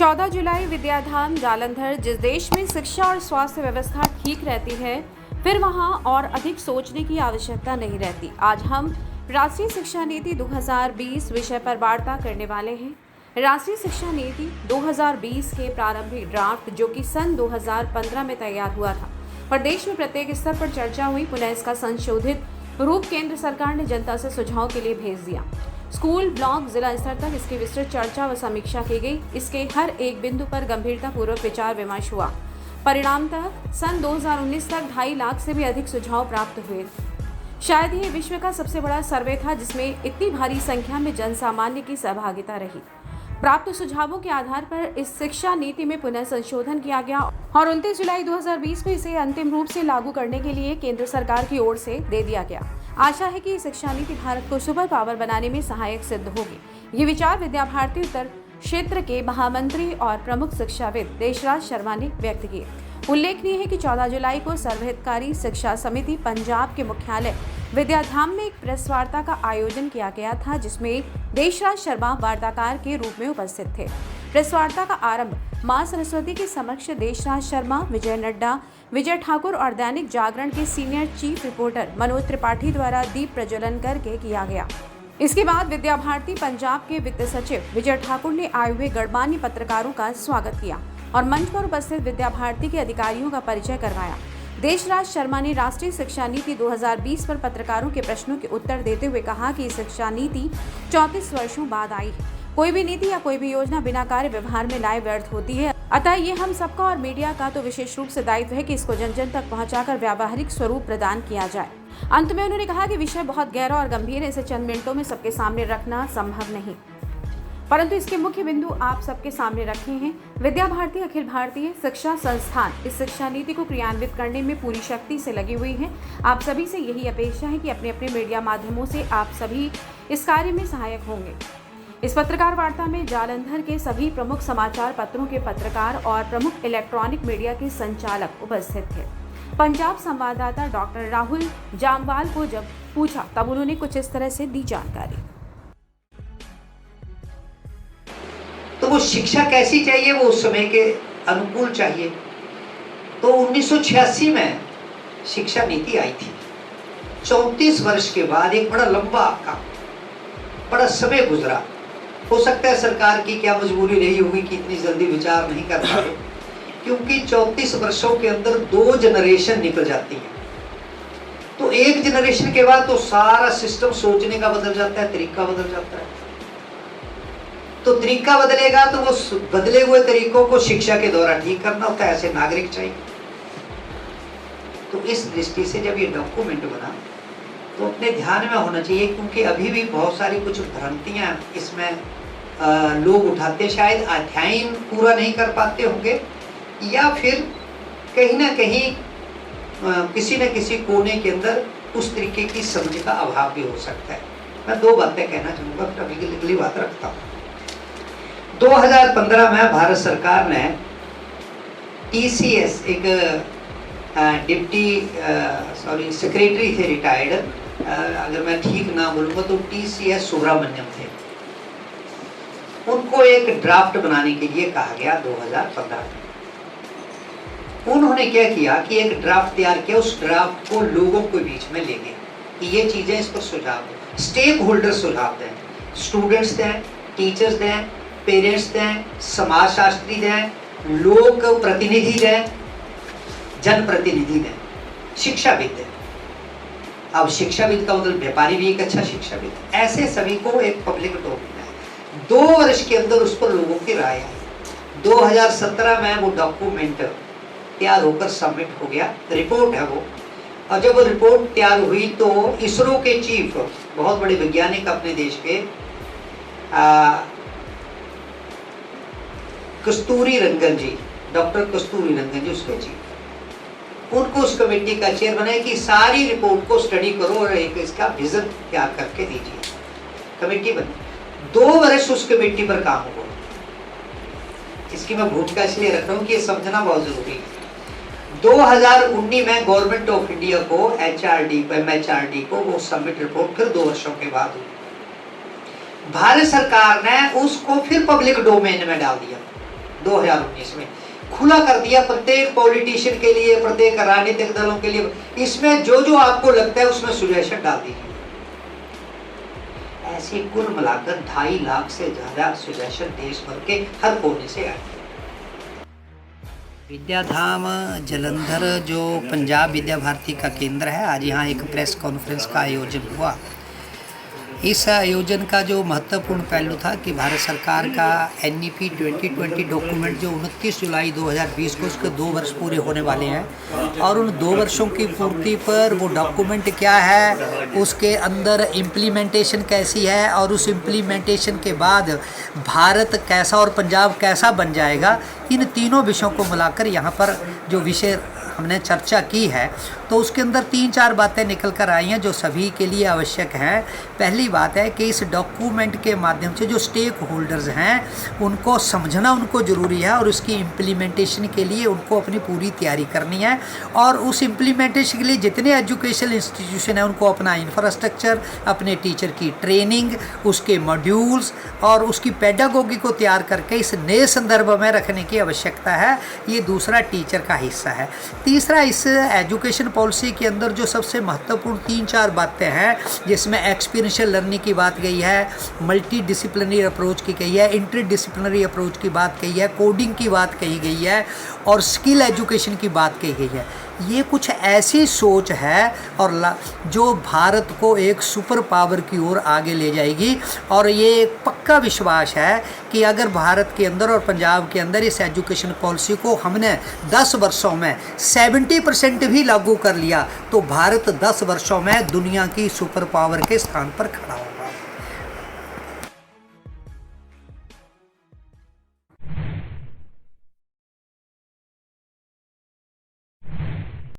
14 जुलाई विद्याधाम जालंधर। जिस देश में शिक्षा और स्वास्थ्य व्यवस्था ठीक रहती है, फिर वहां और अधिक सोचने की आवश्यकता नहीं रहती। आज हम राष्ट्रीय शिक्षा नीति 2020 विषय पर वार्ता करने वाले हैं। राष्ट्रीय शिक्षा नीति 2020 के प्रारंभिक ड्राफ्ट, जो कि सन 2015 में तैयार हुआ था, पर देश में प्रत्येक स्तर पर चर्चा हुई। पुनः इसका संशोधित रूप केंद्र सरकार ने जनता से सुझाव के लिए भेज दिया। स्कूल, ब्लॉक, जिला स्तर तक इसकी विस्तृत चर्चा व समीक्षा की गई। इसके हर एक बिंदु पर गंभीरतापूर्वक विचार विमर्श हुआ। परिणामतः सन 2019 तक 2.5 लाख से भी अधिक सुझाव प्राप्त हुए। शायद ये विश्व का सबसे बड़ा सर्वे था जिसमें इतनी भारी संख्या में जनसामान्य की सहभागिता रही। प्राप्त सुझावों के आधार पर इस शिक्षा नीति में पुनः संशोधन किया गया और 29 जुलाई 2020 को इसे अंतिम रूप से लागू करने के लिए केंद्र सरकार की ओर से दे दिया गया। आशा है कि शिक्षा नीति भारत को सुपर पावर बनाने में सहायक सिद्ध होगी। ये विचार विद्या भारती उत्तर क्षेत्र के महामंत्री और प्रमुख शिक्षाविद देशराज शर्मा ने व्यक्त किए। उल्लेखनीय है कि 14 जुलाई को सर्वहितकारी शिक्षा समिति पंजाब के मुख्यालय विद्याधाम में एक प्रेस वार्ता का आयोजन किया गया था, जिसमें देशराज शर्मा वार्ताकार के रूप में उपस्थित थे। प्रेस वार्ता का आरंभ मां सरस्वती के समक्ष देशराज शर्मा, विजय नड्डा, विजय ठाकुर और दैनिक जागरण के senior chief reporter Manoj Tripathi द्वारा दीप प्रज्वलन करके किया गया। इसके बाद विद्या भारती पंजाब के वित्त सचिव विजय ठाकुर ने आए हुए गणमान्य पत्रकारों का स्वागत किया और मंच पर उपस्थित विद्या भारती के अधिकारियों का परिचय करवाया। देशराज शर्मा ने राष्ट्रीय शिक्षा नीति 2020 पर पत्रकारों के प्रश्नों के उत्तर देते हुए कहा कि शिक्षा नीति 34 वर्षों बाद आई है। कोई भी नीति या कोई भी योजना बिना कार्य व्यवहार में लाए व्यर्थ होती है। अतः ये हम सबका और मीडिया का तो विशेष रूप से दायित्व है कि इसको जन जन तक पहुंचाकर व्यावहारिक स्वरूप प्रदान किया जाए। अंत में उन्होंने कहा कि विषय बहुत गहरा और गंभीर है, इसे चंद मिनटों में सबके सामने रखना संभव नहीं, परंतु इसके मुख्य बिंदु आप सबके सामने रखे हैं। विद्या भारती अखिल भारतीय शिक्षा संस्थान इस शिक्षा नीति को क्रियान्वित करने में पूरी शक्ति से लगी हुई है। आप सभी से यही अपेक्षा है कि अपने अपने मीडिया माध्यमों से आप सभी इस कार्य में सहायक होंगे। इस पत्रकार वार्ता में जालंधर के सभी प्रमुख समाचार पत्रों के पत्रकार और प्रमुख इलेक्ट्रॉनिक मीडिया के संचालक उपस्थित थे। पंजाब संवाददाता डॉक्टर राहुल जामवाल को जब पूछा तब उन्होंने कुछ इस तरह से दी जानकारी। तो वो शिक्षा कैसी चाहिए, वो उस समय के अनुकूल चाहिए। तो 1986 में शिक्षा नीति आई थी। 34 वर्ष के बाद एक बड़ा लंबा काम, बड़ा समय गुजरा। हो सकता है सरकार की क्या मजबूरी रही होगी कि इतनी जल्दी विचार नहीं कर पाए, क्योंकि 34 वर्षों के अंदर 2 जनरेशन निकल जाती है। तो एक जनरेशन के बाद तो सारा सिस्टम सोचने का बदल जाता है, तरीका बदल जाता है। तो तरीका बदलेगा तो वो बदले हुए तरीकों को शिक्षा के द्वारा ठीक करना होता है। ऐसे नागरिक चाहिए। तो इस दृष्टि से जब ये डॉक्यूमेंट बना तो अपने ध्यान में होना चाहिए, क्योंकि अभी भी बहुत सारी कुछ भ्रांतियां इसमें लोग उठाते, शायद अध्ययन पूरा नहीं कर पाते होंगे या फिर कहीं ना कहीं किसी न किसी कोने के अंदर उस तरीके की समझ का अभाव भी हो सकता है। मैं 2 बातें कहना चाहूँगा, फिर अगली बात रखता हूँ। 2015 में भारत सरकार ने TCS, एक डिप्टी सेक्रेटरी थे रिटायर्ड, अगर मैं ठीक ना बोलूँगा तो TCS सुब्रमण्यम थे, उनको एक ड्राफ्ट बनाने के लिए कहा गया 2015 में। उन्होंने क्या किया कि एक ड्राफ्ट तैयार किया, उस ड्राफ्ट को लोगों के बीच में ले गए कि ये चीज़ें, इस पर सुझाव दें, स्टेक होल्डर सुझाव दें, स्टूडेंट्स दें, टीचर्स दें, पेरेंट्स दें, समाजशास्त्री दें, लोक प्रतिनिधि दें, जनप्रतिनिधि दें, शिक्षाविद दें। अब शिक्षाविद का मतलब व्यापारी भी एक अच्छा शिक्षाविद, ऐसे सभी को एक पब्लिक डोमेन है। 2 वर्ष के अंदर उस पर लोगों की राय आई। 2017 में वो डॉक्यूमेंट तैयार होकर सबमिट हो गया, रिपोर्ट है वो। और जब वो रिपोर्ट तैयार हुई तो इसरो के चीफ, बहुत बड़े वैज्ञानिक अपने देश के, कस्तूरी रंगन जी, डॉक्टर कस्तूरी रंगन जी उसके चीफ, उनको उस कमेटी का चेयर बनाया कि सारी रिपोर्ट को स्टडी करो और एक इसका विजन तैयार करके दीजिए। कमेटी बनी, 2 वर्ष उस कमेटी पर काम हुआ। इसकी मैं भूमिका इसलिए रख रहा हूँ कि ये समझना बहुत जरूरी है। 2019 में गवर्नमेंट ऑफ इंडिया को MHRD को वो सबमिट रिपोर्ट फिर 2 वर्षों के बाद हुई। भारत सरकार ने उसको फिर पब्लिक डोमेन में डाल दिया। 2019 में खुला कर दिया प्रत्येक पॉलिटिशियन के लिए, प्रत्येक राजनीतिक दलों के लिए। इसमें जो जो आपको लगता है उसमें सुजेशन डाल दीजिए। ऐसे कुल मिलाकर 2.5 लाख से ज्यादा सुजेशन देश भर के हर कोने से आए। विद्याधाम जालंधर जो पंजाब विद्या भारती का केंद्र है, आज यहाँ एक प्रेस कॉन्फ्रेंस का आयोजन हुआ। इस आयोजन का जो महत्वपूर्ण पहलू था कि भारत सरकार का NEP 2020 डॉक्यूमेंट जो 29 जुलाई 2020 को उसके 2 वर्ष पूरे होने वाले हैं, और उन 2 वर्षों की पूर्ति पर वो डॉक्यूमेंट क्या है, उसके अंदर इम्प्लीमेंटेशन कैसी है, और उस इम्प्लीमेंटेशन के बाद भारत कैसा और पंजाब कैसा बन जाएगा, इन तीनों विषयों को मिलाकर यहाँ पर जो विषय हमने चर्चा की है, तो उसके अंदर 3-4 बातें निकल कर आई हैं जो सभी के लिए आवश्यक हैं। पहली बात है कि इस डॉक्यूमेंट के माध्यम से जो स्टेक होल्डर्स हैं उनको समझना उनको ज़रूरी है, और उसकी इम्प्लीमेंटेशन के लिए उनको अपनी पूरी तैयारी करनी है। और उस इम्प्लीमेंटेशन के लिए जितने एजुकेशनल इंस्टीट्यूशन हैं उनको अपना इंफ्रास्ट्रक्चर, अपने टीचर की ट्रेनिंग, उसके मॉड्यूल्स और उसकी पेडागोगी को तैयार करके इस नए संदर्भ में रखने की आवश्यकता है। ये दूसरा टीचर का हिस्सा है। तीसरा, इस एजुकेशन पॉलिसी के अंदर जो सबसे महत्वपूर्ण 3-4 बातें हैं, जिसमें एक्सपीरियंशियल लर्निंग की बात कही है, मल्टी डिसिप्लिनरी अप्रोच की कही है, इंटर डिसिप्लिनरी अप्रोच की बात कही है, कोडिंग की बात कही गई है, और स्किल एजुकेशन की बात कही गई है। ये कुछ ऐसी सोच है और जो भारत को एक सुपर पावर की ओर आगे ले जाएगी। और ये पक्का विश्वास है कि अगर भारत के अंदर और पंजाब के अंदर इस एजुकेशन पॉलिसी को हमने 10 वर्षों में 70% भी लागू कर लिया तो भारत 10 वर्षों में दुनिया की सुपर पावर के स्थान पर खड़ा होगा।